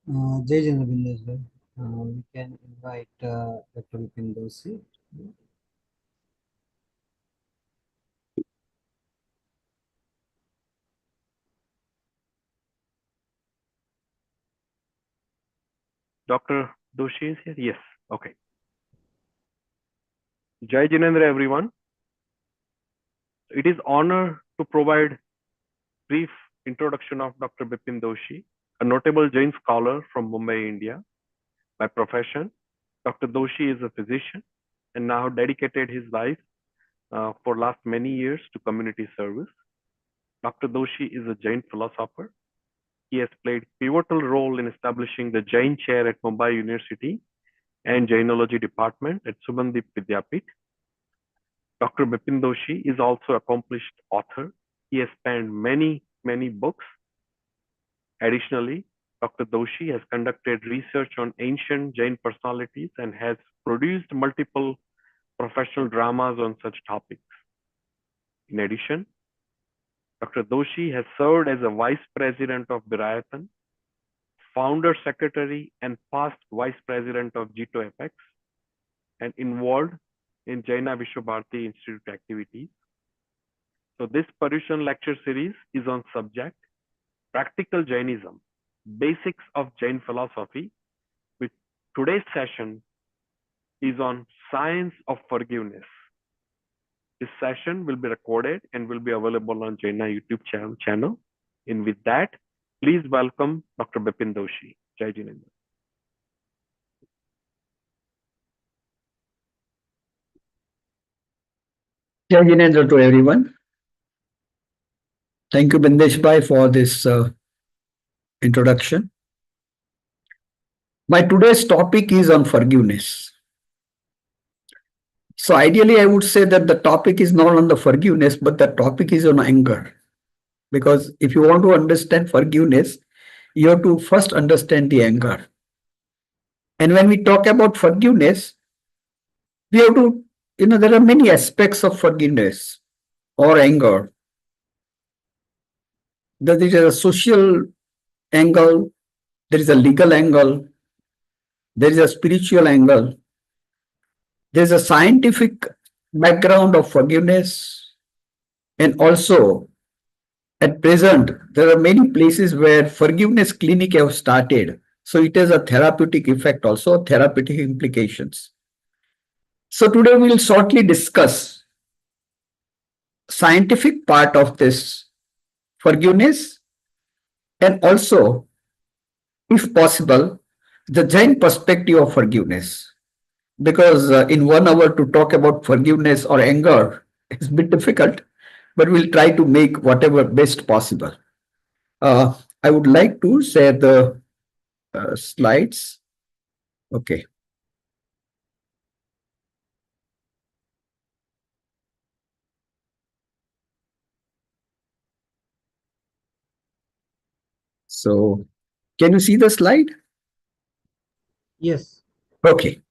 Jai Janabin as well. We can invite Dr. Bipin Doshi. Dr. Doshi is here? Yes. Okay. Jai Jinendra, everyone. It is honor to provide brief introduction of Dr. Bipin Doshi, a notable Jain scholar from Mumbai, India. By profession, Dr. Doshi is a physician and now dedicated his life for last many years to community service. Dr. Doshi is a Jain philosopher. He has played pivotal role in establishing the Jain chair at Mumbai University and Jainology department at Subandip Vidyapith. Dr. Bipin Doshi is also an accomplished author. He has penned many books. Additionally, Dr. Doshi has conducted research on ancient Jain personalities and has produced multiple professional dramas on such topics. In addition, Dr. Doshi has served as a vice president of Birayatan, founder secretary and past vice president of Jito Apex, and involved in Jaina Vishwabharati Institute activities. So this Paryushan lecture series is on subject Practical Jainism, Basics of Jain Philosophy, with today's session is on Science of Forgiveness. This session will be recorded and will be available on Jaina YouTube channel. And with that, please welcome Dr. Bipin Doshi. Jai Jinendra. Jai Jinendra to everyone. Thank you, Bindesh Bhai, for this introduction. My today's topic is on forgiveness. So ideally, I would say that the topic is not on the forgiveness, but the topic is on anger. Because if you want to understand forgiveness, you have to first understand the anger. And when we talk about forgiveness, we have to, there are many aspects of forgiveness or anger. There is a social angle, there is a legal angle, there is a spiritual angle, there's a scientific background of forgiveness, and also at present there are many places where forgiveness clinic have started, so it has a therapeutic effect, also therapeutic implications. So today we will shortly discuss scientific part of this forgiveness, and also, if possible, the Jain perspective of forgiveness. Because in 1 hour to talk about forgiveness or anger is a bit difficult, but we'll try to make whatever best possible. I would like to share the slides. Okay. So, can you see the slide? Yes. Okay.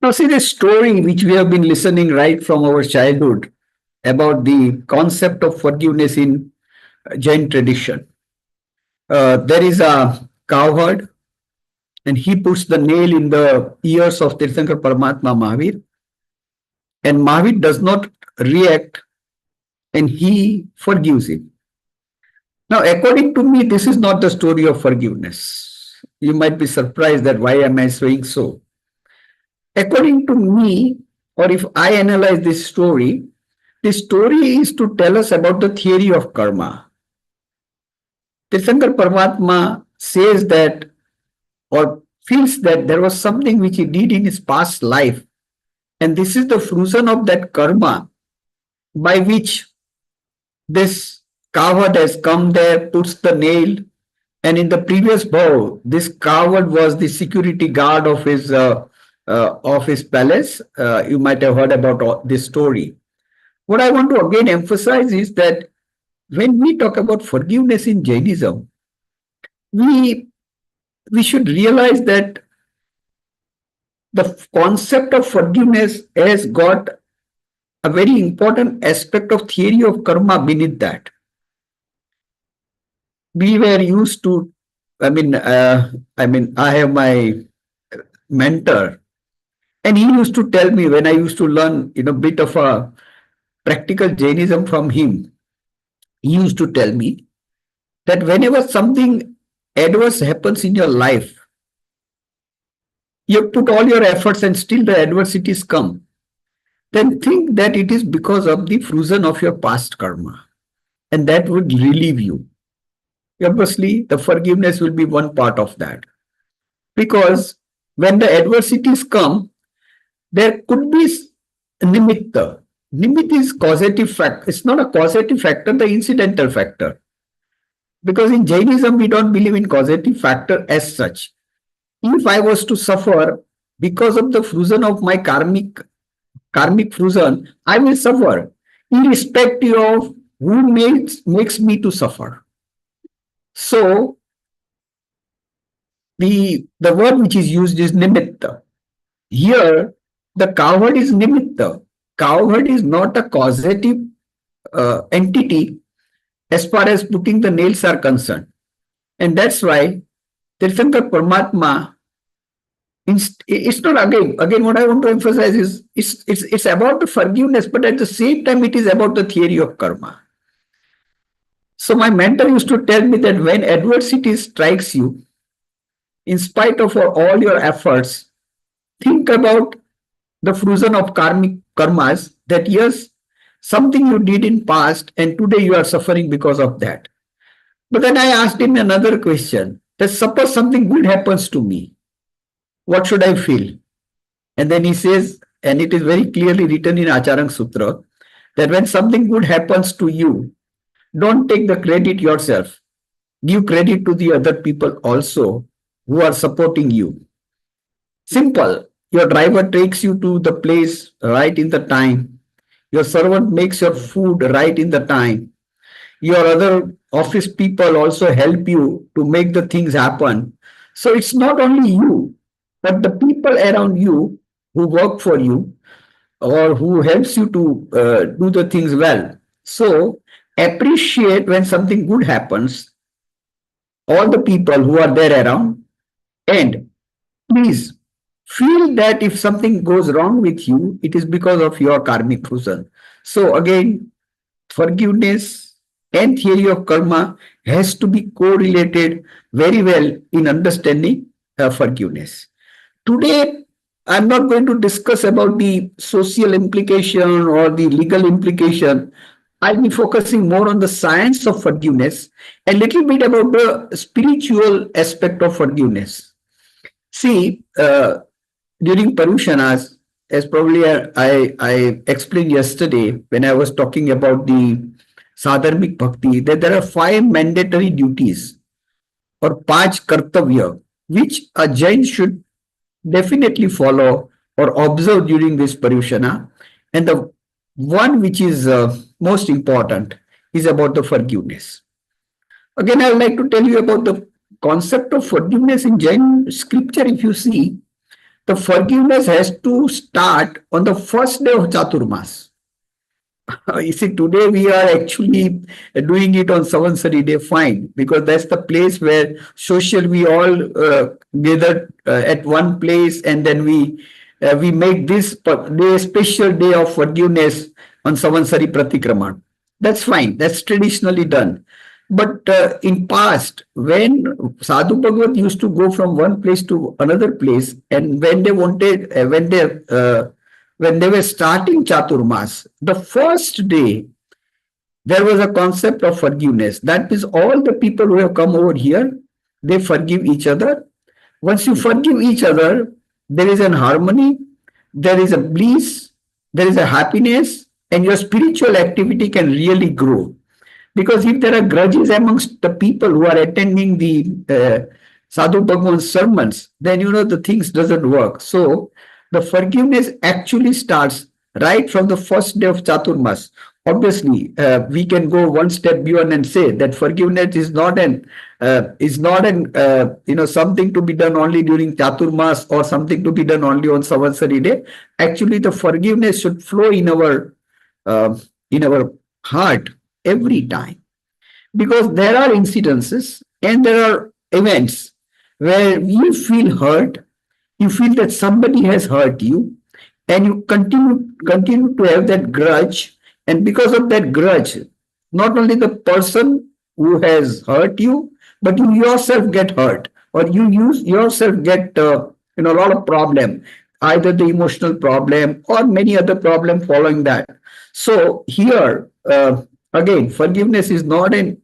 Now, see the story which we have been listening right from our childhood about the concept of forgiveness in Jain tradition. There is a cowherd, and he puts the nail in the ears of Tirthankar Paramatma Mahavir, and Mahavir does not react, and he forgives him. Now, according to me, this is not the story of forgiveness. You might be surprised that why am I saying so? According to me, or if I analyze this story is to tell us about the theory of karma. Tirthankar Paramatma says that, or feels that there was something which he did in his past life, and this is the fruition of that karma by which this coward has come there, puts the nail, and in the previous bow, this coward was the security guard of his palace. You might have heard about this story. What I want to again emphasize is that when we talk about forgiveness in Jainism, we should realize that the concept of forgiveness has got a very important aspect of theory of karma beneath that. we were used to, I have my mentor, and he used to tell me when I used to learn, bit of a practical Jainism from him. He used to tell me that whenever something adverse happens in your life, you put all your efforts and still the adversities come, then think that it is because of the fruition of your past karma, and that would relieve you. Obviously, the forgiveness will be one part of that, because when the adversities come, there could be nimitta. Nimitta is causative factor. It's not a causative factor, the incidental factor. Because in Jainism, we don't believe in causative factor as such. If I was to suffer because of the fruition of my karmic fruition, I will suffer, irrespective of who makes me to suffer. So the word which is used is nimitta. Here, the cowherd is nimitta. Cowherd is not a causative entity as far as putting the nails are concerned. And that's why Tirthankar Paramatma, it's not again what I want to emphasize is it's about the forgiveness, but at the same time it is about the theory of karma. So my mentor used to tell me that when adversity strikes you, in spite of all your efforts, think about the fruition of karmic karmas, that yes, something you did in past and today you are suffering because of that. But then I asked him another question, that suppose something good happens to me, what should I feel? And then he says, and it is very clearly written in Acharang Sutra, that when something good happens to you, don't take the credit yourself. Give credit to the other people also who are supporting you. Simple. Your driver takes you to the place right in the time. Your servant makes your food right in the time. Your other office people also help you to make the things happen. So it's not only you, but the people around you who work for you or who helps you to do the things well. So appreciate when something good happens, all the people who are there around, and please feel that if something goes wrong with you, it is because of your karmic fruition. So again, forgiveness and theory of karma has to be correlated very well in understanding forgiveness. Today, I'm not going to discuss about the social implication or the legal implication. I'll be focusing more on the science of forgiveness, a little bit about the spiritual aspect of forgiveness. See, during Parushanas, as probably I explained yesterday when I was talking about the Sadharmic Bhakti, that there are 5 mandatory duties or 5 kartavya which a Jain should definitely follow or observe during this Paryushana. And the one which is most important is about the forgiveness. Again, I would like to tell you about the concept of forgiveness in Jain scripture. If you see, the forgiveness has to start on the first day of Chaturmas. You see, today we are actually doing it on Savansari day, fine, because that's the place where social we all gather at one place, and then we make this day special day of forgiveness on Savansari Pratikraman. That's fine. That's traditionally done. But in past, when Sadhu Bhagavat used to go from one place to another place, and when they wanted, when they were starting Chaturmas, the first day there was a concept of forgiveness. That is, all the people who have come over here, they forgive each other. Once you forgive each other, there is an harmony, there is a bliss, there is a happiness, and your spiritual activity can really grow. Because if there are grudges amongst the people who are attending the Sadhu Bhagwan's sermons, then the things doesn't work. So the forgiveness actually starts right from the first day of Chaturmas. Obviously, we can go one step beyond and say that forgiveness is not an something to be done only during Chaturmas or something to be done only on Savansari day. Actually, the forgiveness should flow uh, in our heart every time. because there are incidences and there are events where you feel hurt, you feel that somebody has hurt you, and you continue to have that grudge, and because of that grudge, not only the person who has hurt you, but you yourself get hurt, or you use yourself get a lot of problem, either the emotional problem or many other problem following that. So here, again, forgiveness is not an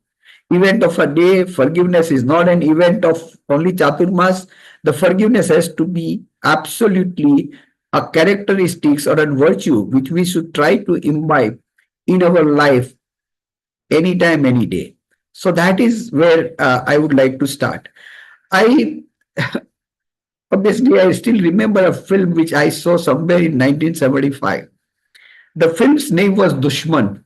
event of a day. Forgiveness is not an event of only Chaturmas. The forgiveness has to be absolutely a characteristics or a virtue which we should try to imbibe in our life anytime, any day. So that is where I would like to start. I obviously I still remember a film which I saw somewhere in 1975. The film's name was Dushman,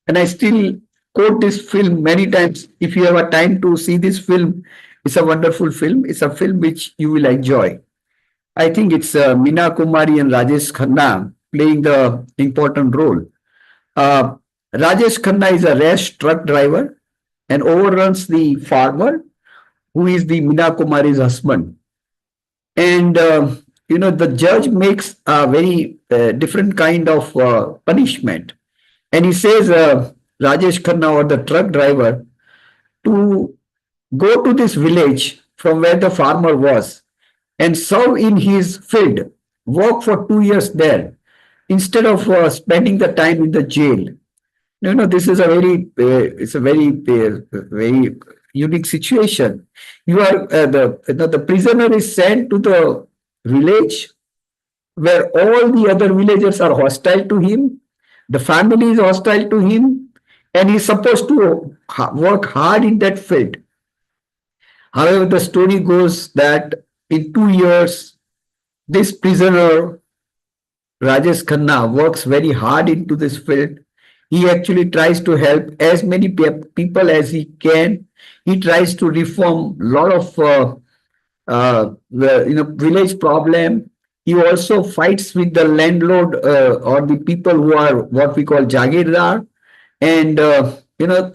and I still quote this film many times. If you have a time to see this film, it's a wonderful film. It's a film which you will enjoy. I think it's Meena Kumari and Rajesh Khanna playing the important role. Uh, Rajesh Khanna is a rash truck driver and overruns the farmer who is the Meena Kumari's husband. And the judge makes a very different kind of punishment, and he says Rajesh Khanna, or the truck driver, to go to this village from where the farmer was and serve in his field, work for 2 years there instead of spending the time in the jail. This is a very unique situation. You are the prisoner is sent to the village where all the other villagers are hostile to him, the family is hostile to him, and he's supposed to work hard in that field. However, the story goes that in 2 years, this prisoner, Rajesh Khanna, works very hard into this field. He actually tries to help as many people as he can. He tries to reform a lot of village problem. He also fights with the landlord or the people who are what we call jagirdar, and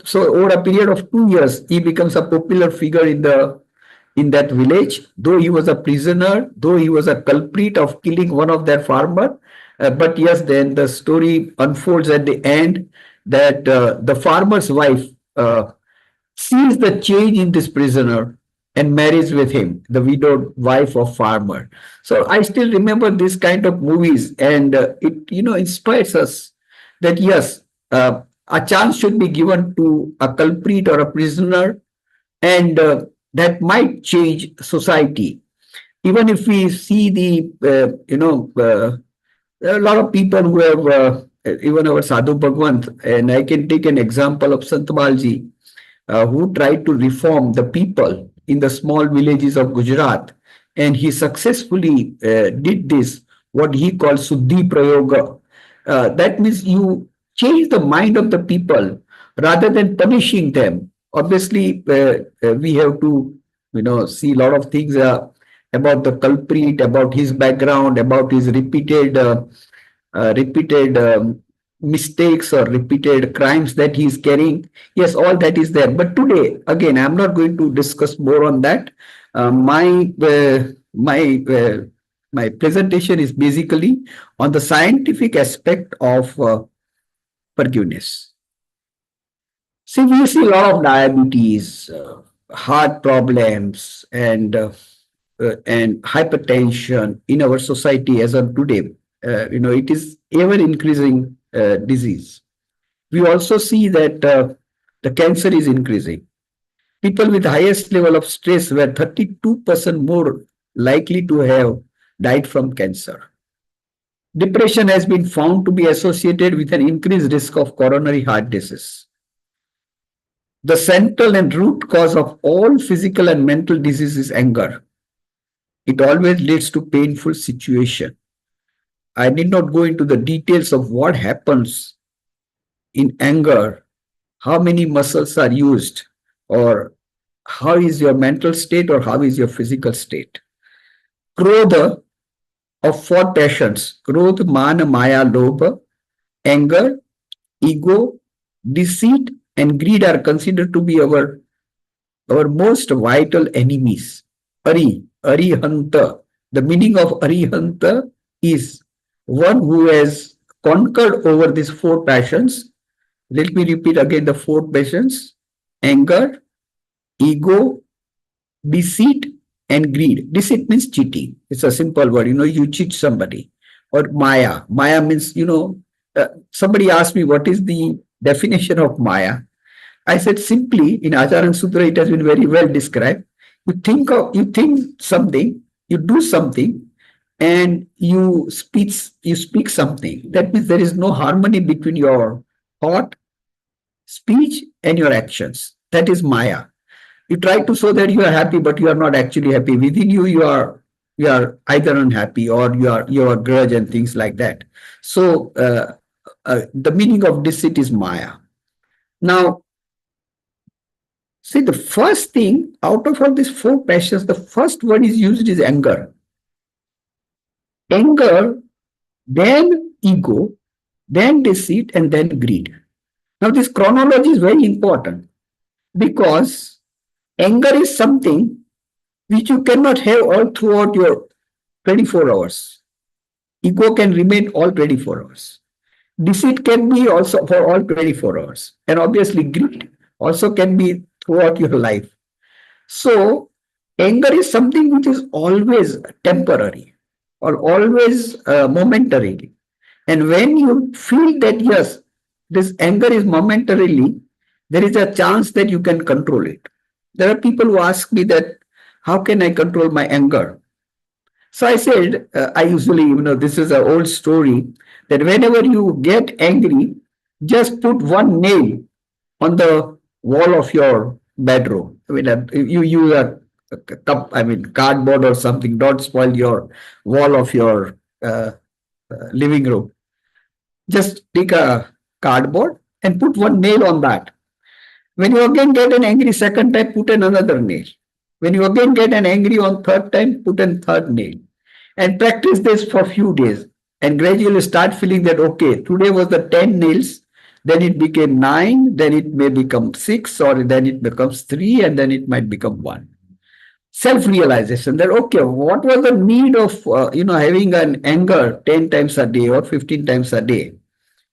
so over a period of 2 years, he becomes a popular figure in that village. Though he was a prisoner, though he was a culprit of killing one of their farmer, but yes, then the story unfolds at the end that the farmer's wife sees the change in this prisoner and marries with him, the widowed wife of farmer. So I still remember this kind of movies, and it inspires us that yes, a chance should be given to a culprit or a prisoner, and that might change society. Even if we see there are a lot of people who have even our Sadhu Bhagwant, and I can take an example of Sant Balji, who tried to reform the people in the small villages of Gujarat. And he successfully did this, what he called Suddhi Prayoga. That means you change the mind of the people rather than punishing them. Obviously, we have to, see a lot of things about the culprit, about his background, about his repeated mistakes or repeated crimes that he is carrying. Yes, all that is there. But today, again, I'm not going to discuss more on that. My presentation is basically on the scientific aspect of forgiveness. See, we see a lot of diabetes, heart problems, and hypertension in our society as of today. It is ever increasing disease. We also see that the cancer is increasing. People with highest level of stress were 32% more likely to have died from cancer. Depression has been found to be associated with an increased risk of coronary heart disease. The central and root cause of all physical and mental disease is anger. It always leads to painful situation. I need not go into the details of what happens in anger, how many muscles are used, or how is your mental state or how is your physical state. Krodha of four passions: Krodha, Mana, Maya, Lobha, anger, ego, deceit, and greed are considered to be our most vital enemies. Arihanta. The meaning of Arihanta is one who has conquered over these four passions. Let me repeat again the four passions: anger, ego, deceit, and greed. Deceit means cheating. It's a simple word. You cheat somebody. Or Maya. Maya means, somebody asked me what is the definition of Maya. I said simply in Acharan Sutra, it has been very well described. You think something, you do something, and you speak something. That means there is no harmony between your thought, speech, and your actions. That is Maya. You try to show that you are happy, but you are not actually happy. Within you, you are either unhappy or you are grudge and things like that. So the meaning of deceit is Maya. Now, see, the first thing out of all these four passions, the first one is used is anger. Anger, then ego, then deceit, and then greed. Now, this chronology is very important because anger is something which you cannot have all throughout your 24 hours. Ego can remain all 24 hours. Deceit can be also for all 24 hours. And obviously, greed also can be throughout your life. So, anger is something which is always temporary or always momentarily. And when you feel that, yes, this anger is momentarily, there is a chance that you can control it. There are people who ask me that, how can I control my anger? So I said, I usually, this is an old story that whenever you get angry, just put one nail on the wall of your bedroom. I mean, you use a cup, cardboard or something. Don't spoil your wall of your living room. Just take a cardboard and put one nail on that. When you again get an angry second time, put another nail. When you again get an angry on third time, put a third nail. And practice this for a few days. And gradually start feeling that, okay, today was the 10 nails, then it became 9, then it may become 6, or then it becomes 3, and then it might become 1. Self-realization that, okay, what was the need of, having an anger 10 times a day or 15 times a day?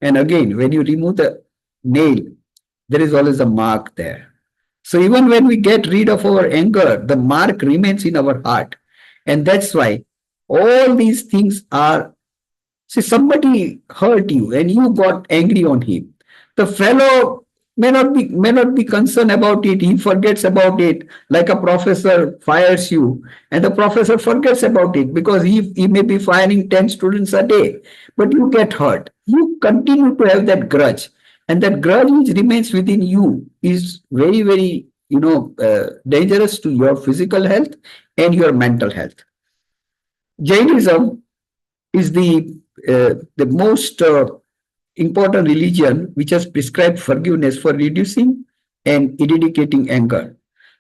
And again, when you remove the nail, there is always a mark there. So even when we get rid of our anger, the mark remains in our heart. And that's why all these things are, see, somebody hurt you and you got angry on him. The fellow may not be concerned about it. He forgets about it. Like a professor fires you and the professor forgets about it because he may be firing 10 students a day, but you get hurt. You continue to have that grudge. And that grudge which remains within you is very, very, dangerous to your physical health and your mental health. Jainism is the most important religion which has prescribed forgiveness for reducing and eradicating anger.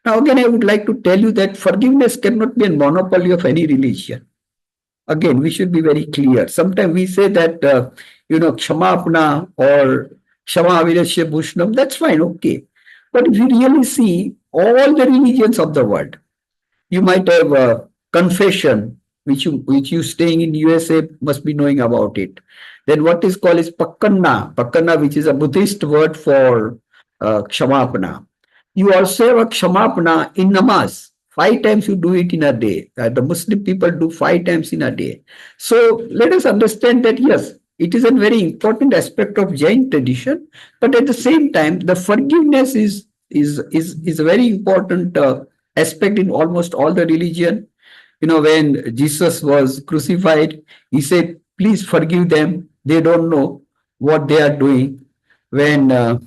Now, again, I would like to tell you that forgiveness cannot be a monopoly of any religion. Again, we should be very clear. Sometimes we say that, Kshama Apna or Kshama Avirasya Bhushnam, that's fine, okay. But if you really see all the religions of the world, you might have a confession, which you staying in USA must be knowing about it. Then what is called is Pakkanna, which is a Buddhist word for Kshamapana. You also have a Kshamapana in namaz. 5 times you do it in a day. The Muslim people do 5 times in a day. So let us understand that yes, it is a very important aspect of Jain tradition, but at the same time, the forgiveness is a very important aspect in almost all the religion. When Jesus was crucified, he said, please forgive them. They don't know what they are doing. When uh,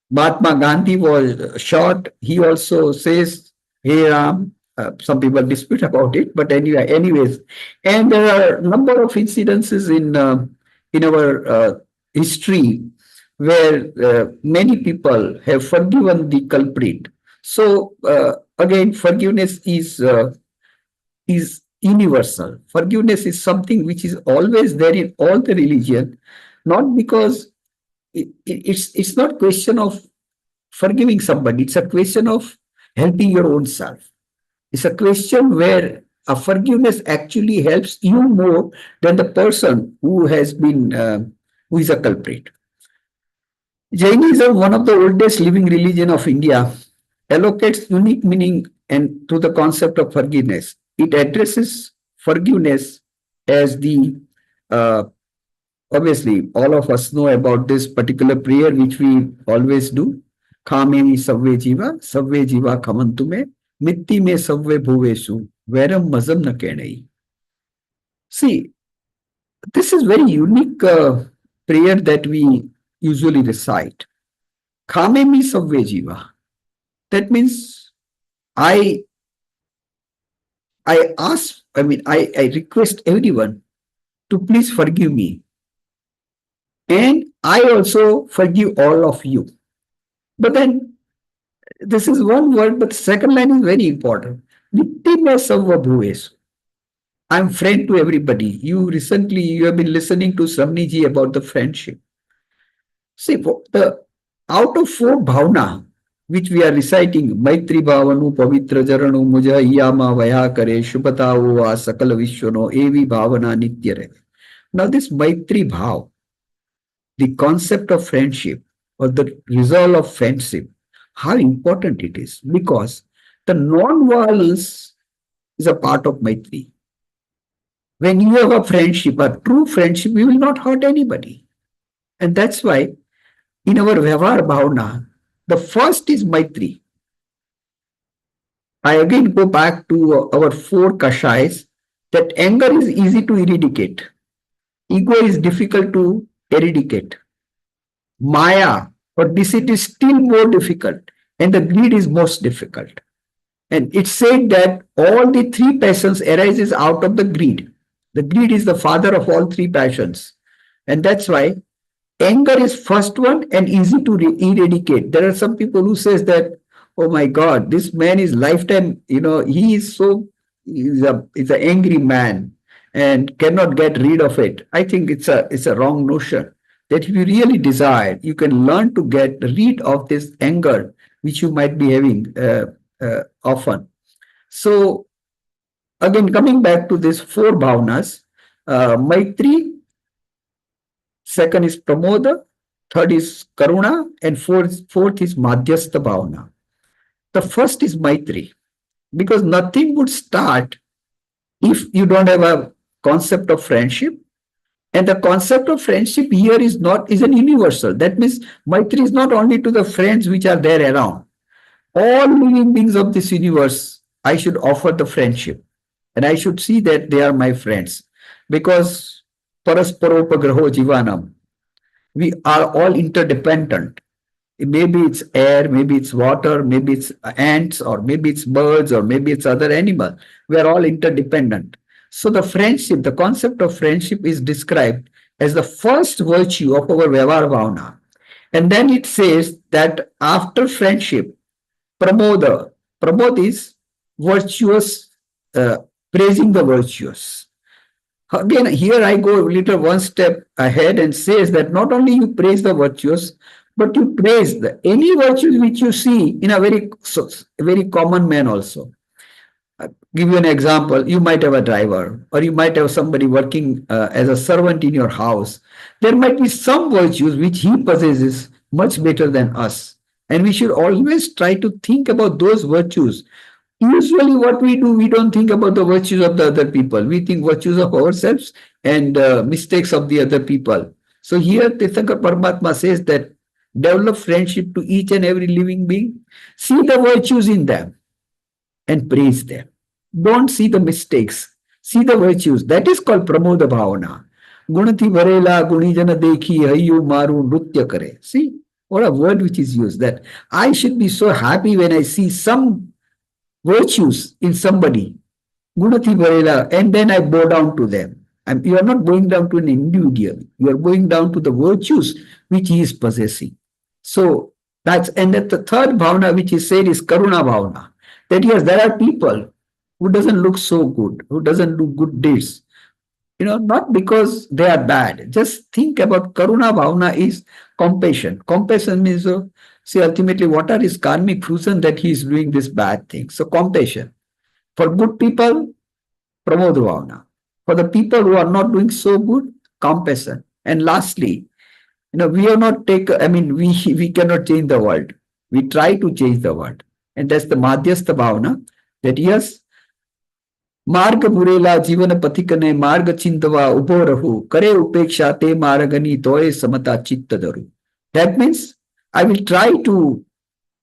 Mahatma Gandhi was shot, he also says, hey Ram, some people dispute about it, but anyways. And there are a number of incidences in our history where many people have forgiven the culprit. So again, forgiveness is universal. Forgiveness is something which is always there in all the religion, not because it's not question of forgiving somebody. It's a question of helping your own self. It's a question where a forgiveness actually helps you more than the person who has been who is a culprit. Jainism, one of the oldest living religion of India, allocates unique meaning and to the concept of forgiveness. It addresses forgiveness as the uh, obviously all of us know about this particular prayer which we always do. Khameni savve jiva kamantume, mitti me savve bhuvesu, veram mazam na kenai. See, this is very unique prayer that we usually recite. Khamemi savve jiva. That means I I request everyone to please forgive me. And I also forgive all of you. But then this is one word, but the second line is very important. Nitya Savva Bhuvesu. I'm friend to everybody. You have been listening to Samni ji about the friendship. See, the out of four bhavna, which we are reciting, Maitri Bhavanu, Pavitra Jaranu, Muja Yama Vaya Kare, Shubhata Va, Sakala Vishwano, Evi Bhavana Nitya Re. Now, this Maitri Bhav, the concept of friendship or the resolve of friendship, how important it is because the non-violence is a part of Maitri. When you have a friendship, a true friendship, you will not hurt anybody. And that's why in our Vyavhar Bhavna, the first is Maitri. I again go back to our four kashais that anger is easy to eradicate, ego is difficult to eradicate, Maya or deceit is still more difficult, and the greed is most difficult. And it's said that all the three passions arises out of the greed. The greed is the father of all three passions. And that's why anger is first one and easy to eradicate. There are some people who says that, oh my God, this man is lifetime, he is so, he's an angry man and cannot get rid of it. I think it's a wrong notion that if you really desire, you can learn to get rid of this anger which you might be having often. So again, coming back to these four bhavnas, Maitri, second is Pramoda, third is Karuna, and fourth is Madhyastha bhavna. The first is Maitri, because nothing would start if you don't have a concept of friendship. And the concept of friendship here is an universal. That means Maitri is not only to the friends which are there around. All living beings of this universe, I should offer the friendship. And I should see that they are my friends. Because parasparopagraho jivanam, we are all interdependent. Maybe it's air, maybe it's water, maybe it's ants, or maybe it's birds, or maybe it's other animal. We are all interdependent. So the friendship, the concept of friendship is described as the first virtue of our Vyavhar Bhavana. And then it says that after friendship, Pramoda, Pramod is virtuous, praising the virtuous. Again, here I go a little one step ahead and says that not only you praise the virtuous, but you praise any virtues which you see in a very common man also. Give you an example. You might have a driver, or you might have somebody working as a servant in your house. There might be some virtues which he possesses much better than us. And we should always try to think about those virtues. Usually what we do, we don't think about the virtues of the other people. We think virtues of ourselves and mistakes of the other people. So here Tirthankar Paramatma says that develop friendship to each and every living being. See the virtues in them and praise them. Don't see the mistakes. See the virtues. That is called Pramoda Bhavana. Gunati Varela Gunijana Dekhi Hayu Maru Nrutya Kare. See, what a word which is used, that I should be so happy when I see some virtues in somebody. Gunati Varela, and then I bow down to them. And you are not going down to an individual. You are going down to the virtues which he is possessing. So and that the third bhavana which is said is Karuna Bhavana. That yes, there are people who doesn't look so good, who doesn't do good deeds. not because they are bad. Just think about Karuna Bhavana is compassion. Compassion means, see, ultimately, what are his karmic reason that he is doing this bad thing? So, compassion. For good people, Pramod Bhavana. For the people who are not doing so good, compassion. And lastly, we are not take, I mean, we cannot change the world. We try to change the world. And that's the Madhyastha Bhavana, that yes, मार्ग बुरेला जीवन पथिक ने मार्ग चिंतवा उभो रहू करे उपेक्षा ते मार्गनी तोय समता चित्त धरू. That means I will try to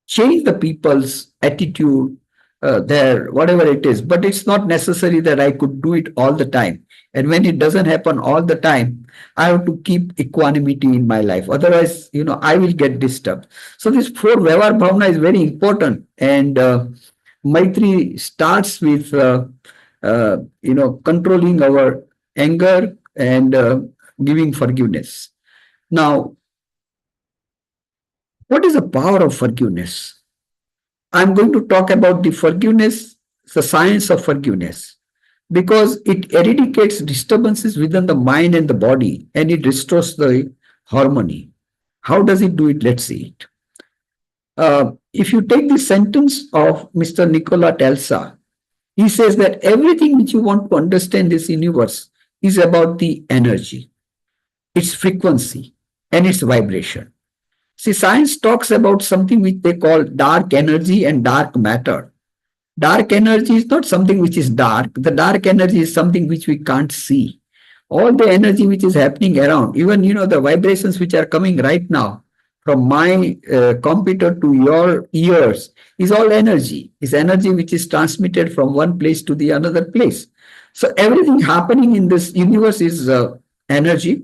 change the people's attitude, their whatever it is, but it's not necessary that I could do it all the time. And when it doesn't happen all the time, I have to keep equanimity in my life. Otherwise, I will get disturbed. So this four Vyavar Bhavana is very important. And Maitri starts with controlling our anger and giving forgiveness. Now, what is the power of forgiveness? I'm going to talk about the forgiveness, the science of forgiveness, because it eradicates disturbances within the mind and the body, and it restores the harmony. How does it do it? Let's see it. If you take the sentence of Mr. Nikola Tesla, he says that everything which you want to understand this universe is about the energy, its frequency, and its vibration. See, science talks about something which they call dark energy and dark matter. Dark energy is not something which is dark. The dark energy is something which we can't see. All the energy which is happening around, even the vibrations which are coming right now from my computer to your ears, is all energy. Is energy which is transmitted from one place to the another place. So everything happening in this universe is energy.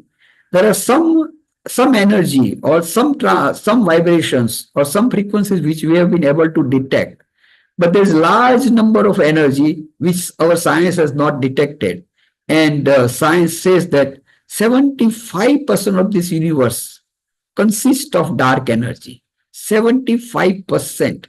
There are some energy or some vibrations or some frequencies which we have been able to detect, but there's large number of energy which our science has not detected. And science says that 75% of this universe consists of dark energy. 75%.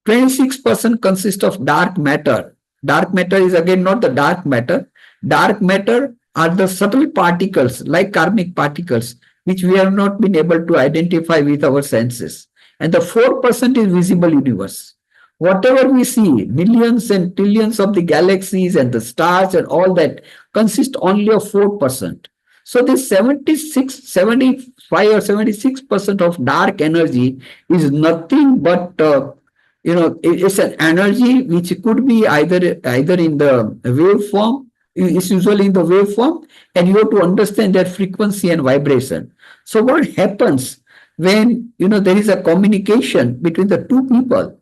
26% consists of dark matter. Dark matter is again not the dark matter. Dark matter are the subtle particles like karmic particles which we have not been able to identify with our senses. And the 4% is visible universe. Whatever we see, millions and trillions of the galaxies and the stars and all that consist only of 4%. So this 75 or 76% of dark energy is nothing but it's an energy which could be either in the wave form. It's usually in the wave form, and you have to understand their frequency and vibration. So what happens when there is a communication between the two people?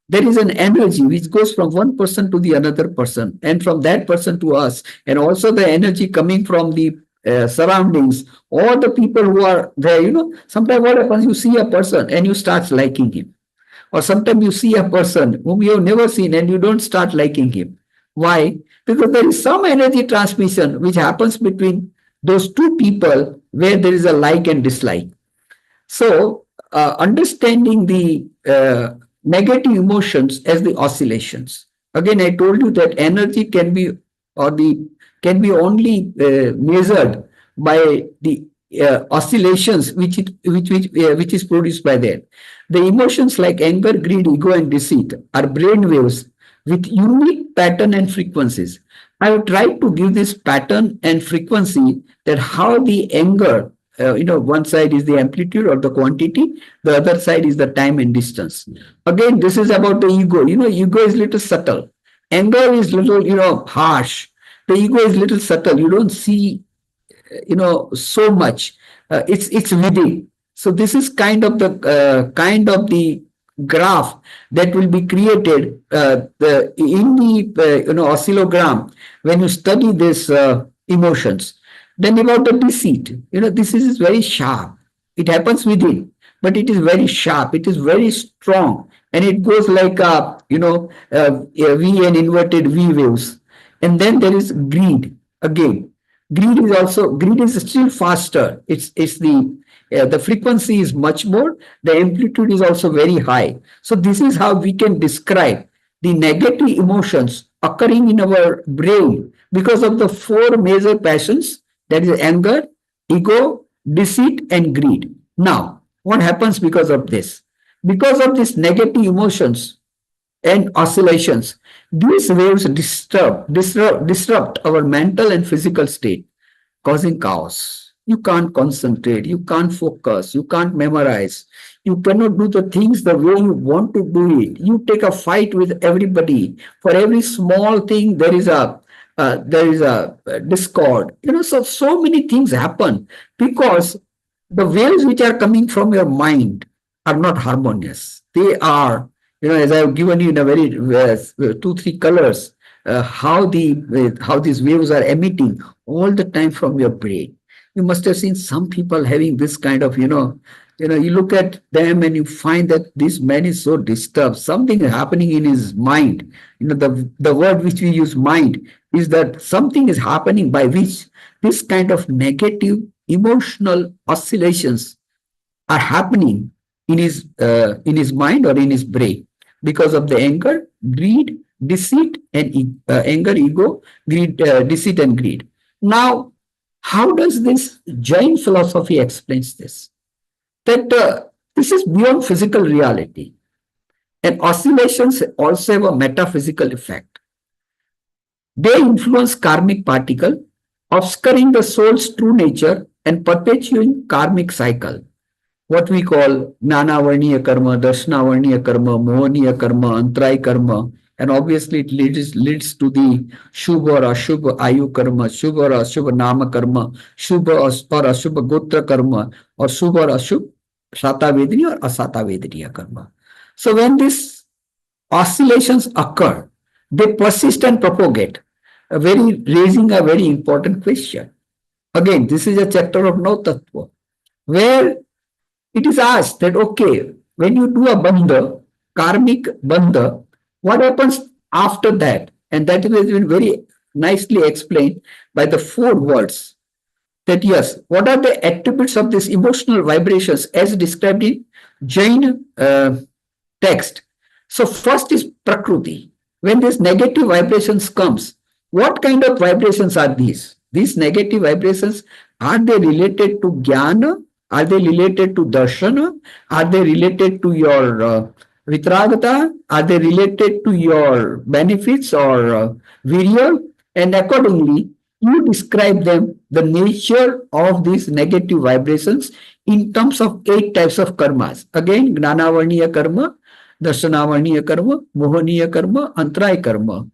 There is an energy which goes from one person to the another person, and from that person to us, and also the energy coming from the surroundings, or the people who are there. Sometimes what happens, you see a person and you start liking him, or sometimes you see a person whom you have never seen and you don't start liking him. Why? Because there is some energy transmission which happens between those two people where there is a like and dislike. So, understanding the negative emotions as the oscillations. Again, I told you that energy can be only measured by the oscillations which is produced by that. The emotions like anger, greed, ego, and deceit are brain waves with unique pattern and frequencies. I have tried to give this pattern and frequency, that how the anger, one side is the amplitude or the quantity, the other side is the time and distance. Again, this is about the ego. Ego is little subtle. Anger is little, harsh. The ego is little subtle. You don't see, so much. It's within. So this is kind of the graph that will be created in the oscillogram when you study this emotions. Then about the deceit, this is very sharp. It happens within, but it is very sharp. It is very strong, and it goes like a V and inverted V waves. And then there is greed again. Greed is still faster. It's the frequency is much more. The amplitude is also very high. So this is how we can describe the negative emotions occurring in our brain because of the four major passions, that is anger, ego, deceit, and greed. Now, what happens because of this? Because of these negative emotions and oscillations, these waves disrupt our mental and physical state, causing chaos. You can't concentrate, you can't focus, you can't memorize, you cannot do the things the way you want to do it. You take a fight with everybody. For every small thing, there is a discord. So many things happen because the waves which are coming from your mind are not harmonious. They are, as I have given you in a very two, three colors, how these waves are emitting all the time from your brain. You must have seen some people having this kind of, you look at them and you find that this man is so disturbed. Something is happening in his mind. The word which we use mind is that something is happening by which this kind of negative emotional oscillations are happening in his mind or in his brain because of the anger, greed, deceit, and anger, ego, greed, deceit, and greed. Now, how does this Jain philosophy explains this? That this is beyond physical reality, and oscillations also have a metaphysical effect. They influence karmic particle, obscuring the soul's true nature and perpetuating karmic cycle, what we call Jnana karma, Darshana karma, Mohaniya karma, Antray karma, and obviously it leads to the Shubha or Ashubha Ayu karma, Shubha or Ashubha Nama karma, Shubha or Ashubha Gotra karma, or Shubha or Ashubha Shatavedriya or Asatavedriya karma. So when these oscillations occur, they persist and propagate, raising a very important question. Again, this is a chapter of No Tattva, where it is asked that, okay, when you do a bandha, karmic bandha, what happens after that? And that has been very nicely explained by the four words. That yes, what are the attributes of these emotional vibrations as described in Jain text? So first is Prakriti. When these negative vibrations comes, what kind of vibrations are these? These negative vibrations, are they related to jnana? Are they related to darshana? Are they related to your vitragata? Are they related to your benefits or virya? And accordingly, you describe them, the nature of these negative vibrations in terms of 8 types of karmas. Again, Gnanavarniya karma, Darshanavarniya karma, Mohaniya karma, Antray karma,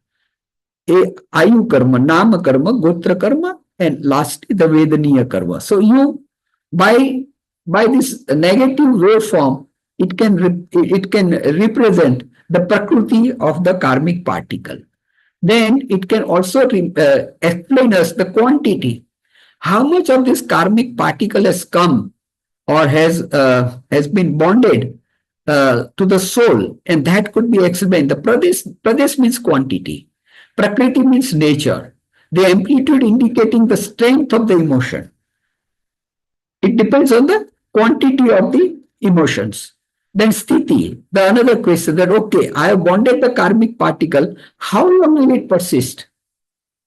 Ayu karma, Nama karma, Gotra karma, and lastly the Vedaniya karma. So you, by this negative waveform, it can represent the prakriti of the karmic particle. Then it can also explain us the quantity. How much of this karmic particle has come or has been bonded to the soul, and that could be explained. The pradesh means quantity, prakriti means nature, the amplitude indicating the strength of the emotion. It depends on the quantity of the emotions. Then sthiti, the another question that, okay, I have bonded the karmic particle, how long will it persist?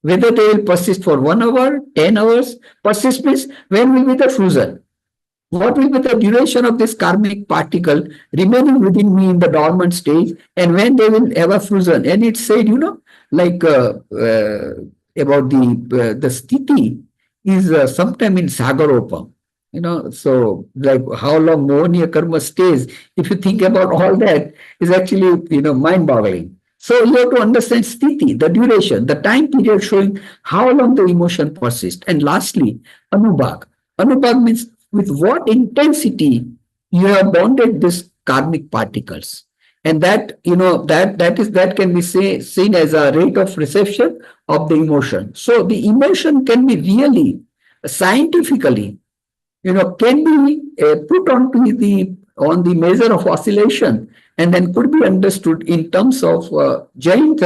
Whether they will persist for 1 hour, 10 hours, persist means when will be the fusion? What will be the duration of this karmic particle remaining within me in the dormant stage, and when they will have a fusion? And it said, like about the sthiti is sometime in Sagaropa. So like how long Mohaniya karma stays, if you think about all that, is actually, mind-boggling. So you have to understand sthiti, the duration, the time period showing how long the emotion persists. And lastly, anubhag. Anubhag means with what intensity you have bonded these karmic particles. And that, that can be seen as a rate of reception of the emotion. So the emotion can be really scientifically, can be put on the measure of oscillation, and then could be understood in terms of Jain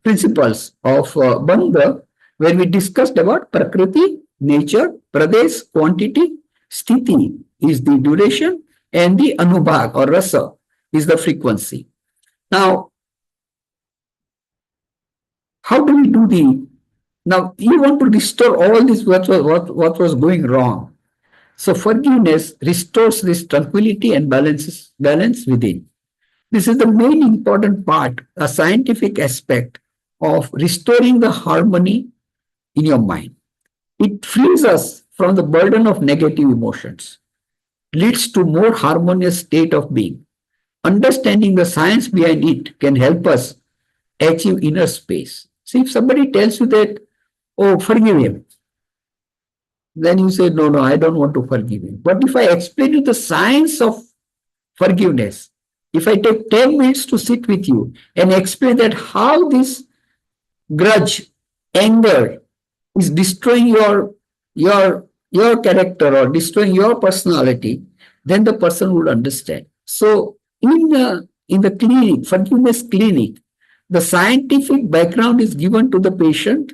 principles of Bandha, where we discussed about Prakriti, nature, Pradesh, quantity, Sthiti is the duration, and the Anubhag or Rasa is the frequency. Now, How do we do the now? You want to restore all this what was going wrong. So forgiveness restores this tranquility and balance within. This is the main important part, a scientific aspect of restoring the harmony in your mind. It frees us from the burden of negative emotions, leads to more harmonious state of being. Understanding the science behind it can help us achieve inner space. See, if somebody tells you that, oh, forgive him, then you say, no, no, I don't want to forgive him. But if I explain you the science of forgiveness, if I take 10 minutes to sit with you and explain that how this grudge, anger is destroying your character or destroying your personality, then the person would understand. So in the clinic, forgiveness clinic, the scientific background is given to the patient,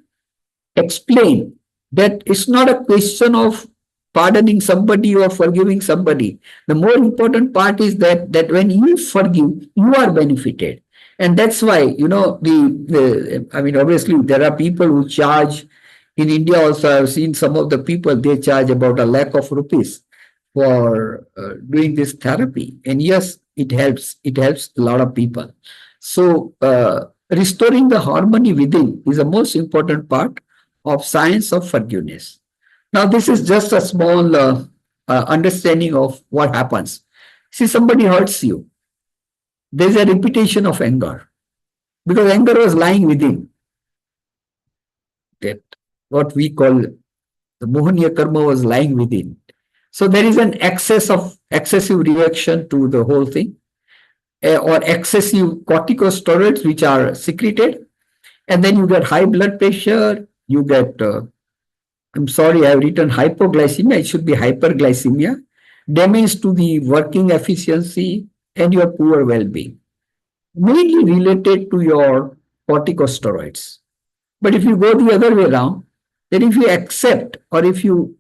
explain that it's not a question of pardoning somebody or forgiving somebody. The more important part is that when you forgive, you are benefited. And that's why, I mean, obviously, there are people who charge. In India, also, I've seen some of the people, they charge about a lakh of rupees for doing this therapy. And yes, it helps. It helps a lot of people. So, restoring the harmony within is the most important part of science of forgiveness. Now, this is just a small understanding of what happens. See, somebody hurts you. There's a repetition of anger because anger was lying within. That what we call the Mohaniya karma was lying within. So there is an excessive reaction to the whole thing, or excessive corticosteroids which are secreted, and then you get high blood pressure. You get I'm sorry, I have written hypoglycemia. It should be hyperglycemia, damage to the working efficiency and your poor well-being, mainly related to your corticosteroids. But if you go the other way around, then if you accept or if you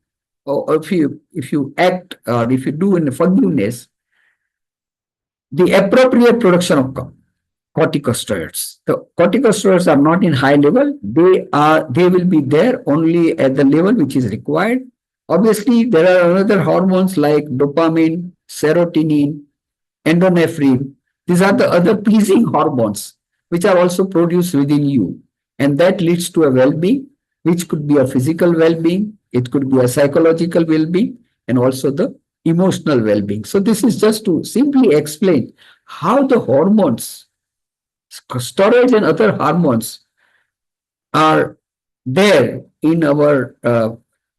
act or if you do in forgiveness, the appropriate production of corticosteroids. The corticosteroids are not in high level. They will be there only at the level which is required. Obviously, there are other hormones like dopamine, serotonin, endorphin. These are the other pleasing hormones which are also produced within you. And that leads to a well-being, which could be a physical well-being, it could be a psychological well-being, and also the emotional well-being. So this is just to simply explain how the hormones, steroids and other hormones are there in our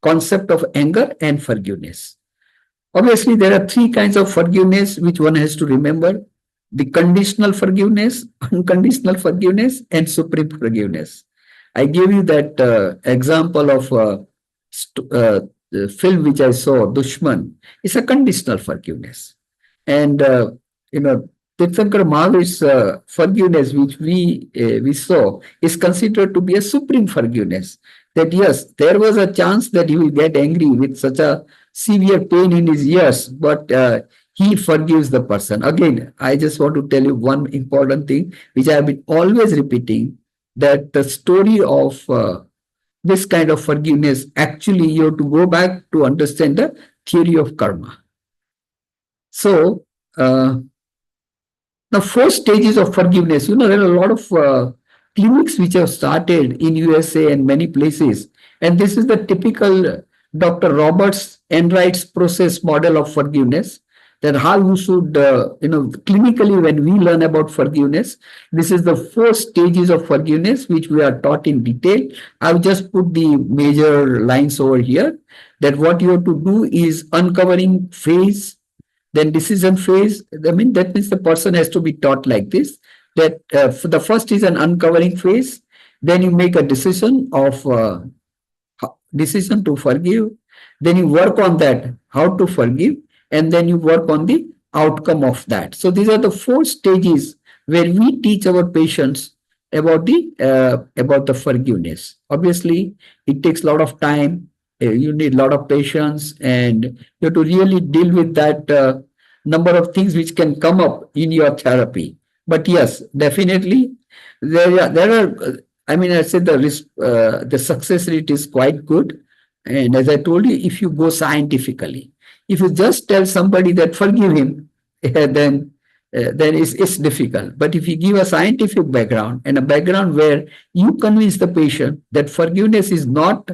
concept of anger and forgiveness. Obviously, there are three kinds of forgiveness which one has to remember: the conditional forgiveness, unconditional forgiveness, and supreme forgiveness. I gave you that example of the film which I saw, Dushman. It's a conditional forgiveness. And, Tirthankar Mahavir's forgiveness, which we saw, is considered to be a supreme forgiveness. That yes, there was a chance that he will get angry with such a severe pain in his ears, but he forgives the person. Again, I just want to tell you one important thing, which I have been always repeating, that the story of this kind of forgiveness, actually, you have to go back to understand the theory of karma. So, the four stages of forgiveness, there are a lot of clinics which have started in USA and many places. And this is the typical Dr. Roberts Enright's process model of forgiveness, that how you should, clinically, when we learn about forgiveness, this is the four stages of forgiveness which we are taught in detail. I've just put the major lines over here, that what you have to do is uncovering phase, then decision phase. I mean, that means the person has to be taught like this, that the first is an uncovering phase, then you make a decision to forgive, then you work on that, how to forgive, and then you work on the outcome of that. So these are the four stages where we teach our patients about the forgiveness. Obviously, it takes a lot of time. You need a lot of patience, and you have to really deal with that number of things which can come up in your therapy. But yes, definitely, there are I mean, I said the success rate is quite good. And as I told you, if you go scientifically, if you just tell somebody that forgive him, then it's difficult. But if you give a scientific background and a background where you convince the patient that forgiveness is not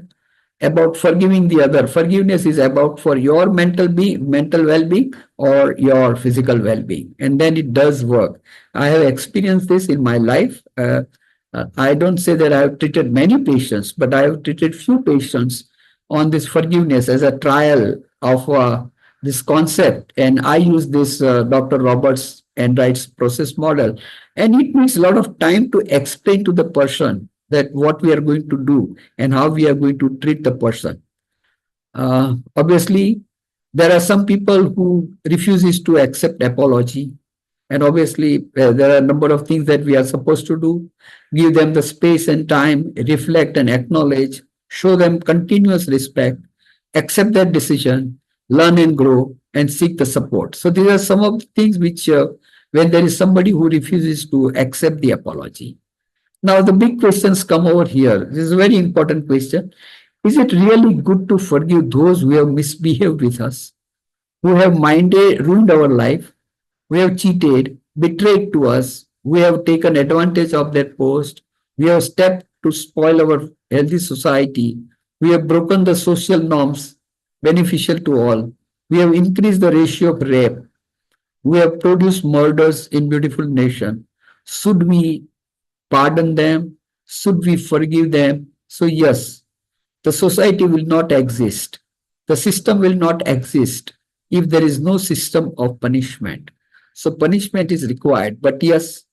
about forgiving the other. Forgiveness is about for your mental well-being or your physical well-being, and then it does work. I have experienced this in my life. I don't say that I have treated many patients, but I have treated few patients on this forgiveness as a trial of this concept, and I use this Dr. Roberts and Wright's process model, and it needs a lot of time to explain to the person that what we are going to do and how we are going to treat the person. Obviously, there are some people who refuses to accept apology, and obviously there are a number of things that we are supposed to do. Give them the space and time, reflect and acknowledge, show them continuous respect, accept their decision, learn and grow, and seek the support. So these are some of the things which, when there is somebody who refuses to accept the apology. Now, the big questions come over here. This is a very important question. Is it really good to forgive those who have misbehaved with us, who have ruined our life, who have cheated, betrayed to us, who have taken advantage of their post, we have stepped to spoil our healthy society, we have broken the social norms beneficial to all, we have increased the ratio of rape, we have produced murders in beautiful nation. Should we pardon them? Should we forgive them? So, yes, the society will not exist. The system will not exist if there is no system of punishment. So, punishment is required. But yes,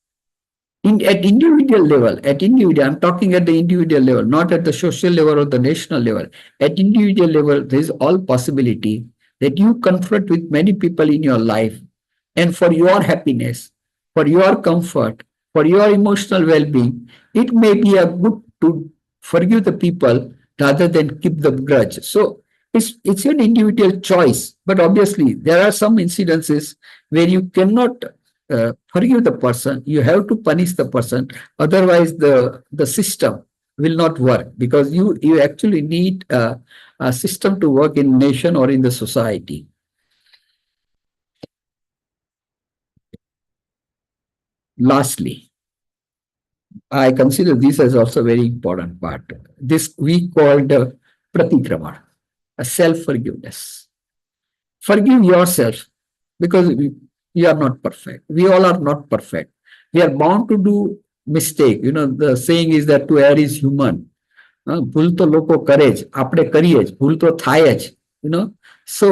at individual level, I'm talking at the individual level, not at the social level or the national level. At individual level, there is all possibility that you confront with many people in your life, and for your happiness, for your comfort, for your emotional well-being, it may be a good to forgive the people rather than keep the grudge. So it's an individual choice, but obviously there are some incidences where you cannot forgive the person. You have to punish the person, otherwise the system will not work, because you actually need a system to work in nation or in the society. Lastly, I consider this as also a very important part. This we called pratikrama, a self-forgiveness. Forgive yourself, because you are not perfect. We all are not perfect. We are bound to do mistake. You know, the saying is that to err is human. ભૂલ તો લોકો કરે જ, આપણે કરીએ જ, ભૂલ તો થાય જ, you know. So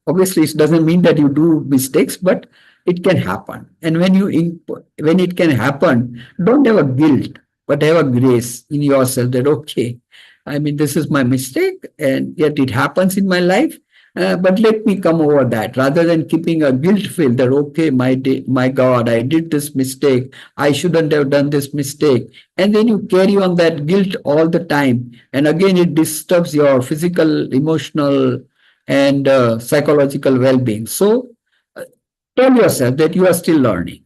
obviously it doesn't mean that you do mistakes, but it can happen. And when it can happen, don't have a guilt, but have a grace in yourself that, okay, I mean, this is my mistake and yet it happens in my life. But let me come over that, rather than keeping a guilt feel that, okay, my God, I did this mistake. I shouldn't have done this mistake. And then you carry on that guilt all the time. And again, it disturbs your physical, emotional, and psychological well-being. So tell yourself that you are still learning.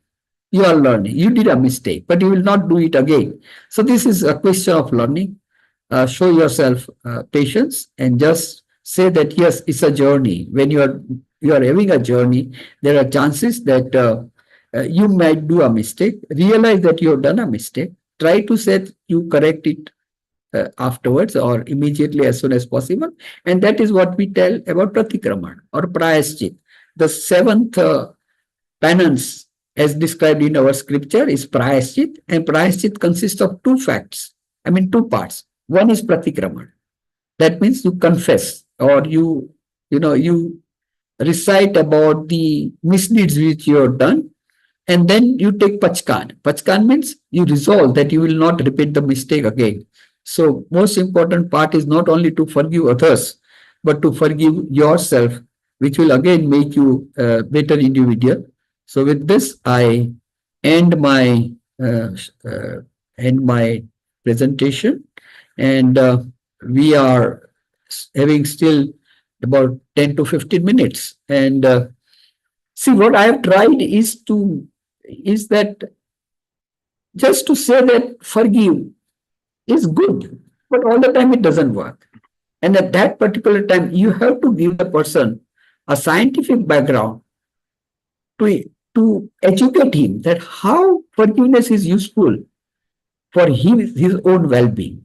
You are learning. You did a mistake, but you will not do it again. So this is a question of learning. Show yourself patience and just say that yes, it's a journey. When you are having a journey, there are chances that you might do a mistake. Realize that you have done a mistake. Try to set you correct it afterwards or immediately as soon as possible. And that is what we tell about pratikraman or prayaschit. The seventh penance, as described in our scripture, is prayaschit, and prayaschit consists of two parts. One is pratikraman. That means you confess, or you recite about the misdeeds which you have done, and then you take pachkan. Pachkan means you resolve that you will not repeat the mistake again. So most important part is not only to forgive others, but to forgive yourself, which will again make you a better individual. So with this, I end my presentation, and we are having still about 10 to 15 minutes. And see, what I have tried is that just to say that forgive, is good, but all the time it doesn't work. And at that particular time, you have to give the person a scientific background to educate him that how forgiveness is useful for his own well-being,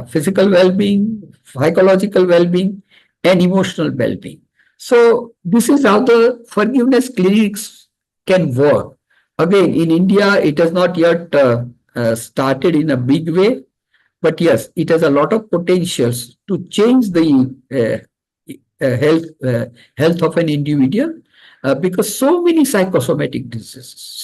physical well-being, psychological well-being, and emotional well-being. So this is how the forgiveness clinics can work. Again, in India, it has not yet started in a big way, but yes, it has a lot of potentials to change the health of an individual, because so many psychosomatic diseases.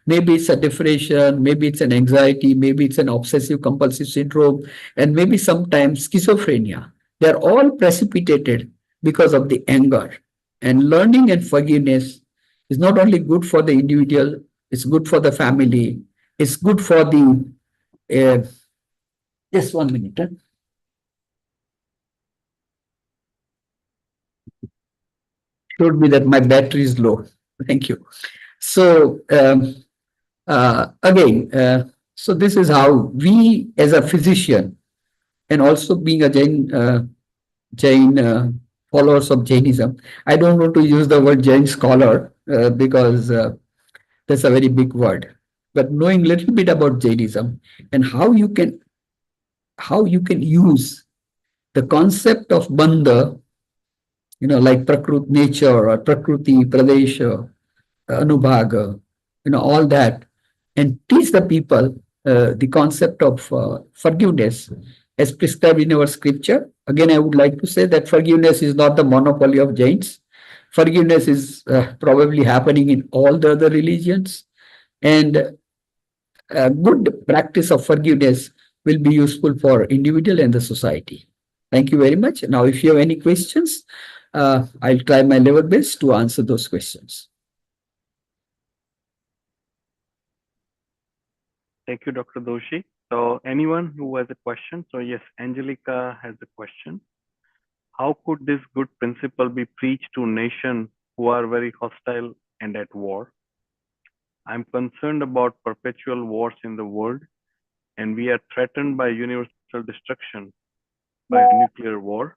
Maybe it's a depression, maybe it's an anxiety, maybe it's an obsessive compulsive syndrome, and maybe sometimes schizophrenia. They are all precipitated because of the anger. And learning and forgiveness is not only good for the individual, it's good for the family, it's good for the uh, just 1 minute. Showed me that my battery is low. Thank you. So again, so this is how we, as a physician, and also being a Jain followers of Jainism. I don't want to use the word Jain scholar because that's a very big word. But knowing little bit about Jainism and how you can use the concept of bandha, like prakrut nature or prakriti pradesha, anubhaga, all that, and teach the people the concept of forgiveness as prescribed in our scripture. Again, I would like to say that forgiveness is not the monopoly of Jains. Forgiveness is probably happening in all the other religions, and good practice of forgiveness will be useful for individual and the society. Thank you very much. Now, if you have any questions, I'll try my level best to answer those questions. Thank you, Dr. Doshi. So anyone who has a question? So yes, Angelica has a question. How could this good principle be preached to nations who are very hostile and at war? I'm concerned about perpetual wars in the world, and we are threatened by universal destruction by nuclear war.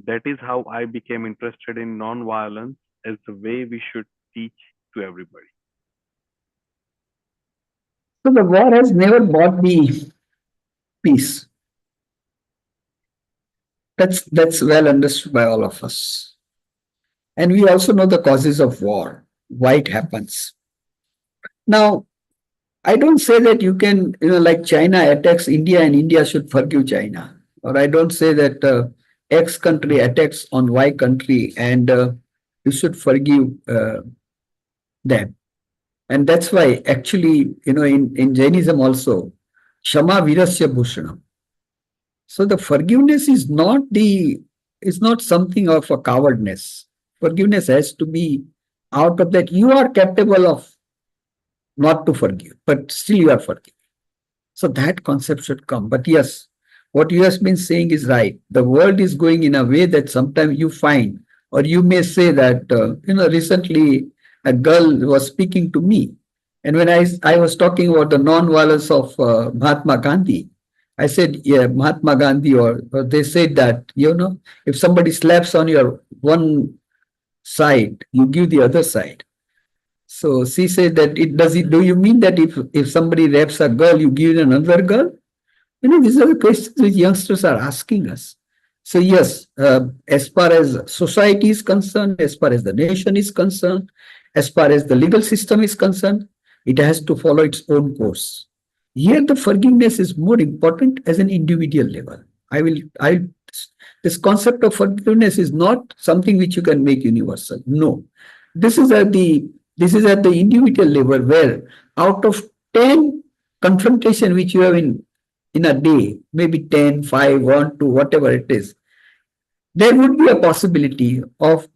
That is how I became interested in non-violence as the way we should teach to everybody. So the war has never brought the peace. That's well understood by all of us. And we also know the causes of war, why it happens. Now, I don't say that you can, like China attacks India and India should forgive China. Or I don't say that X country attacks on Y country and you should forgive them. And that's why actually, in Jainism also, Shama Virasya Bhushanam. So the forgiveness is not something of a cowardness. Forgiveness has to be out of that. You are capable of not to forgive, but still you are forgiven. So that concept should come. But yes, what you have been saying is right. The world is going in a way that sometimes you find, or you may say that, recently a girl was speaking to me. And when I was talking about the non-violence of Mahatma Gandhi, I said, yeah, Mahatma Gandhi, or they said that, if somebody slaps on your one side, you give the other side. So she said that do you mean that if somebody rapes a girl, you give another girl? These are the questions which youngsters are asking us. So yes, as far as society is concerned, as far as the nation is concerned, as far as the legal system is concerned, it has to follow its own course. Here, the forgiveness is more important as an individual level. This concept of forgiveness is not something which you can make universal. No, this is at the individual level where out of 10 confrontation which you have in a day, maybe 10, 5, 1, 2, whatever it is, there would be a possibility of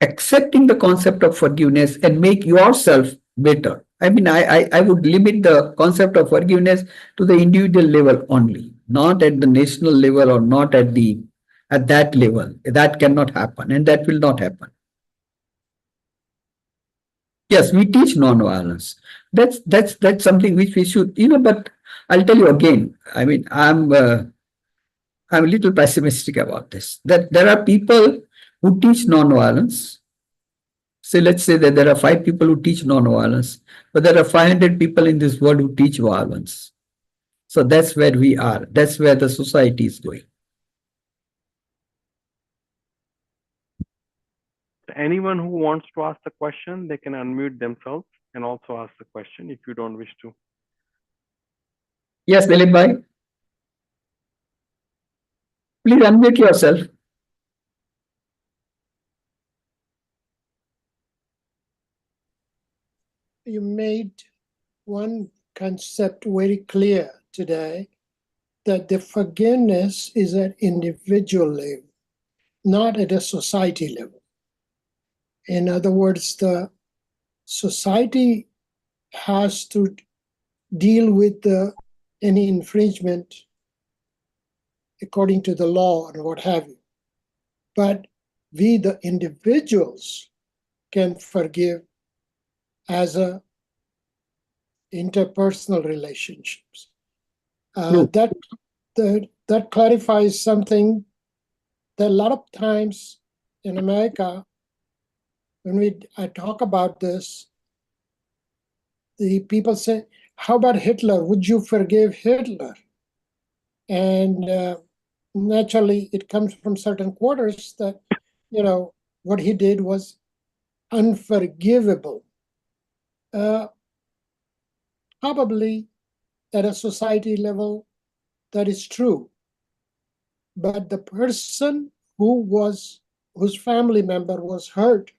accepting the concept of forgiveness and make yourself better. I mean, I would limit the concept of forgiveness to the individual level only, not at the national level or not at that level. That cannot happen, and that will not happen. Yes, we teach non-violence. That's something which we should, but I'll tell you again. I mean, I'm a little pessimistic about this. That there are people who teach non-violence. So let's say that there are 5 people who teach non-violence, but there are 500 people in this world who teach violence. So that's where we are. That's where the society is going. Anyone who wants to ask the question, they can unmute themselves and also ask the question if you don't wish to. Yes, Dilip bhai. Please unmute yourself. You made one concept very clear today, that the forgiveness is at individual level, not at a society level. In other words, the society has to deal with any infringement according to the law and what have you. But we, the individuals, can forgive as a interpersonal relationships. That clarifies something that a lot of times in America, when I talk about this, the people say, how about Hitler? Would you forgive Hitler? And naturally, it comes from certain quarters that, what he did was unforgivable. Probably at a society level, that is true. But the person whose family member was hurt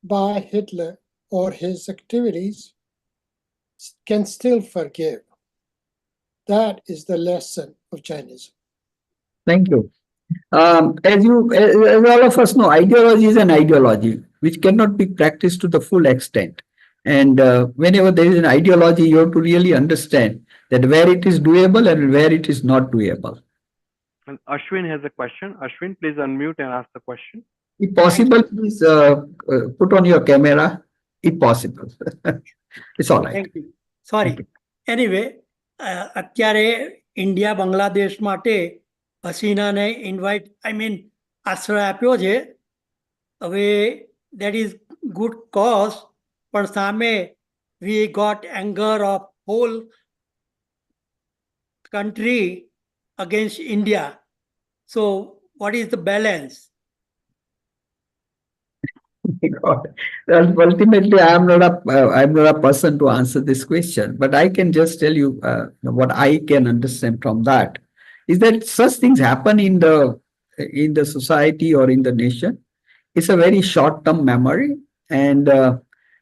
by Hitler or his activities can still forgive. That is the lesson of Jainism. Thank you. As all of us know, ideology is an ideology which cannot be practiced to the full extent. And whenever there is an ideology, you have to really understand that where it is doable and where it is not doable. And Ashwin has a question. Ashwin, please unmute and ask the question. If possible, please put on your camera. If possible. It's all right. Thank you. Sorry. Anyway, અત્યારે India Bangladesh માટે હસીનાને invite આશ્રય આપ્યો છે. હવે that is good cause, પણ સામે we got anger of whole country against India. So what is the balance? God. Well, ultimately, I'm not a person to answer this question, but I can just tell you what I can understand from that is that such things happen in the society or in the nation. It's a very short-term memory, and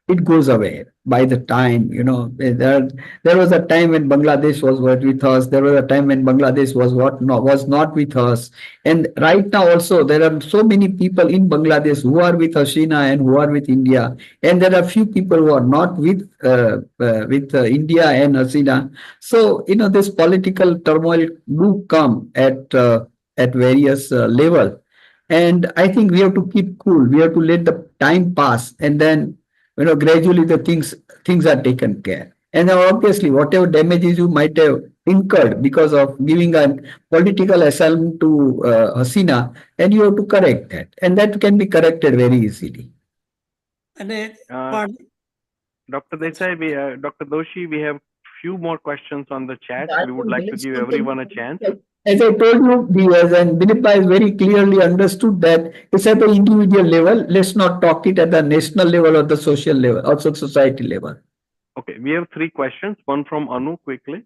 it goes away by the time, there was a time when Bangladesh was with us. There was a time when Bangladesh was not with us. And right now also, there are so many people in Bangladesh who are with Hasina and who are with India. And there are few people who are not with India and Hasina. So, this political turmoil do come at various level. And I think we have to keep cool. We have to let the time pass, and then gradually the things are taken care. And then obviously, whatever damages you might have incurred because of giving a political asylum to Hasina, and you have to correct that, and that can be corrected very easily. Dr. Desai, Dr. Doshi, we have few more questions on the chat. We would like to give everyone a chance. As I told you, and Dilip has very clearly understood that it's at the individual level. Let's not talk it at the national level or the social level, also society level. Okay, we have 3 questions. One from Anu quickly.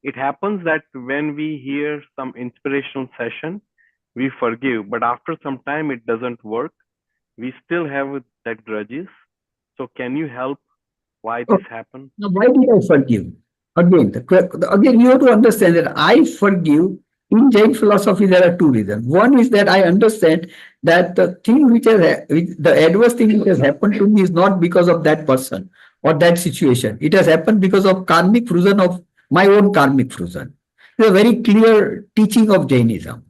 It happens that when we hear some inspirational session, we forgive, but after some time it doesn't work. We still have that grudges. So can you help why this happened? Now, why did I forgive? Again, you have to understand that I forgive. In Jain philosophy, there are 2 reasons. One is that I understand that the adverse thing which has happened to me is not because of that person or that situation. It has happened because of karmic fruition, of my own karmic fruition. It's a very clear teaching of Jainism.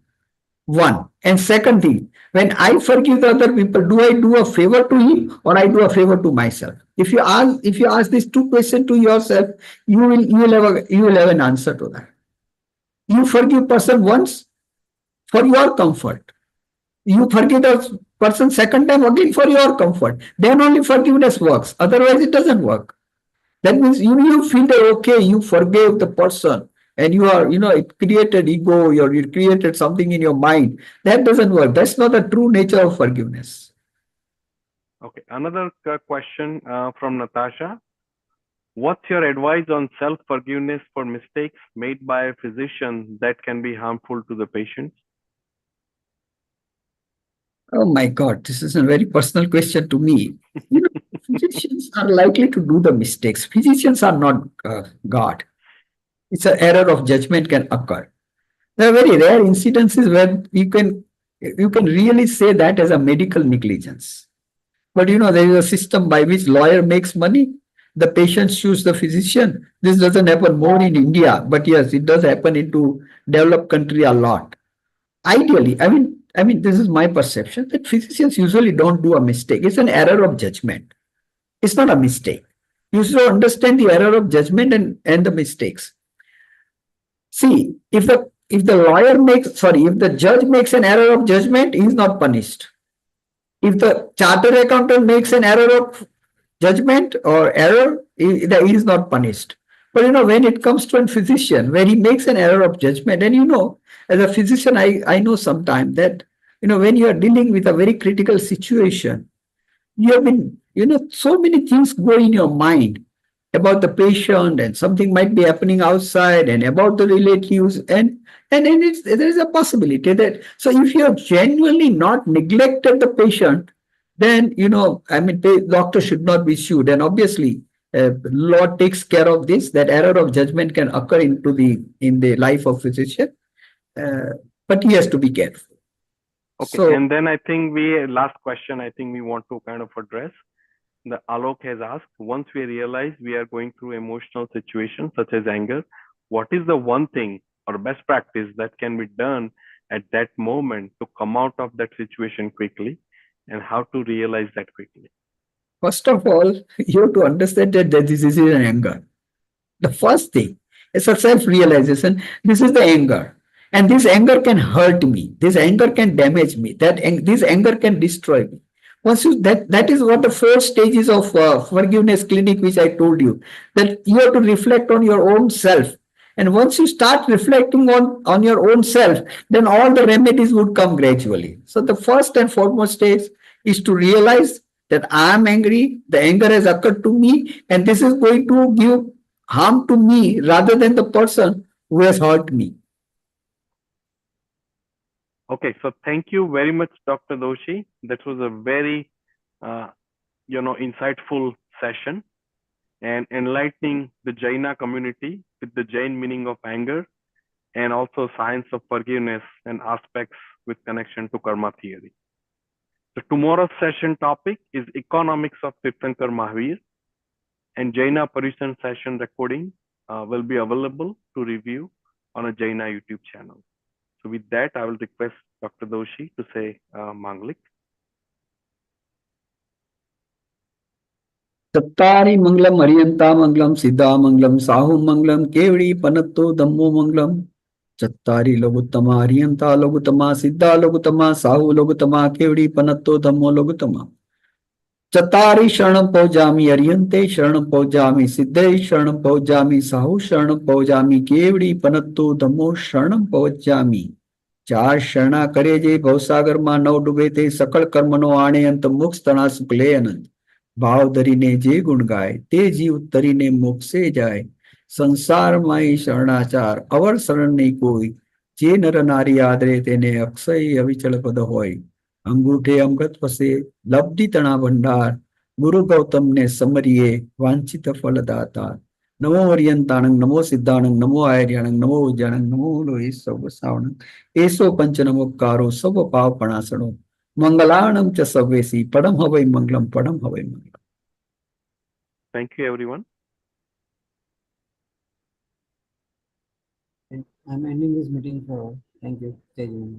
One. And second thing, When I forgive the other people, do I do a favor to him or I do a favor to myself? If you ask these two questions to yourself, you will have an answer to that. You forgive person once for your comfort. You forgive the person second time again for your comfort. Then only forgiveness works. Otherwise, it doesn't work. That means you feel that okay, you forgave the person and you are, it created ego or you created something in your mind. That doesn't work. That's not the true nature of forgiveness. Okay, another question from Natasha. What's your advice on self-forgiveness for mistakes made by a physician that can be harmful to the patient? Oh my God, this is a very personal question to me. You know, physicians are likely to do the mistakes. Physicians are not God. It's an error of judgment can occur. There are very rare incidences where you can really say that as a medical negligence. But there is a system by which lawyer makes money. The patient sues the physician. This doesn't happen more in India, but yes, it does happen into developed country a lot. Ideally, I mean, this is my perception that physicians usually don't do a mistake. It's an error of judgment. It's not a mistake. You should understand the error of judgment and the mistakes. See, if the judge makes an error of judgment, he is not punished. If the chartered accountant makes an error of judgment or error, he is not punished. But when it comes to a physician, where he makes an error of judgment, and as a physician, I know sometimes that when you are dealing with a very critical situation, you have been, so many things go in your mind about the patient, and something might be happening outside and about the relatives, and there is a possibility that, so if you have genuinely not neglected the patient, then the doctor should not be sued, and obviously law takes care of this, that error of judgment can occur in the life of physician, uh, but he has to be careful. Okay, So and then I think last question I think we want to kind of address. The Alok has asked, once we realize we are going through emotional situations such as anger, what is the one thing or best practice that can be done at that moment to come out of that situation quickly, and how to realize that quickly? first of all, you have to understand that this is an anger. The first thing is a self-realization. This is the anger. And this anger can hurt me. This anger can damage me. This anger can destroy me. Once that is what the four stages of forgiveness clinic, which I told you, that you have to reflect on your own self. And once you start reflecting on your own self, then all the remedies would come gradually. So the first and foremost stage is to realize that I am angry, the anger has occurred to me, and this is going to give harm to me rather than the person who has hurt me. Okay, so thank you very much, Dr. Doshi. That was a very, insightful session and enlightening the Jaina community with the Jain meaning of anger and also science of forgiveness and aspects with connection to karma theory. So tomorrow's session topic is economics of Tirthankar Mahavir, and Jaina Paryushan session recording will be available to review on a Jaina YouTube channel. So with that, I will request Dr. Doshi to say Manglik. Tattari Manglam Ariyanta Manglam Siddha Manglam Sahu Manglam Kevdi Panatto Dhammo Manglam Chattari Logutama Ariyanta Logutama Siddha Logutama Sahu Logutama Kevdi Panatto Dhammo Logutama Chattari Sharanam Paujami Ariyante Sharanam Paujami Siddhe Sharanam Paujami Sahu Sharanam Paujami Kevdi Panatto Dhammo Sharanam Paujami ચાર શરણા કરે જે ભવસાગરમાં નવ ડૂબે તે સકળ કર્મનો આણે અંત મોક્ષ તણા શુક્લે અનંત ભાવ ધરીને જે ગુણ ગાય તે જીવ તરીને મોક્ષે જાય સંસારમાં એ શરણાચાર અવર શરણ નહીં કોઈ જે નર નારી આદરે તેને અક્ષય અવિચળ પદ હોય અંગૂઠે અમૃત વસે લબ્ધિ તણા ભંડાર ગુરુ ગૌતમને સમરીએ વાંછિત ફલદાતા નમો અરિયંતાણંગ નમો સિદ્ધાણંગ નમો આયર્યાણંગ નમો ઉજ્જાણંગ નમો લોહિત સૌ સાવણંગ એસો પંચ નમોકારો સવ પાવ પણાસણો મંગલાણમ ચ સવેસી પડમ હવૈ Mangalam પડમ હવૈ Mangalam. Thank you, everyone. I'm ending this meeting for all. Thank you. Jai Jain.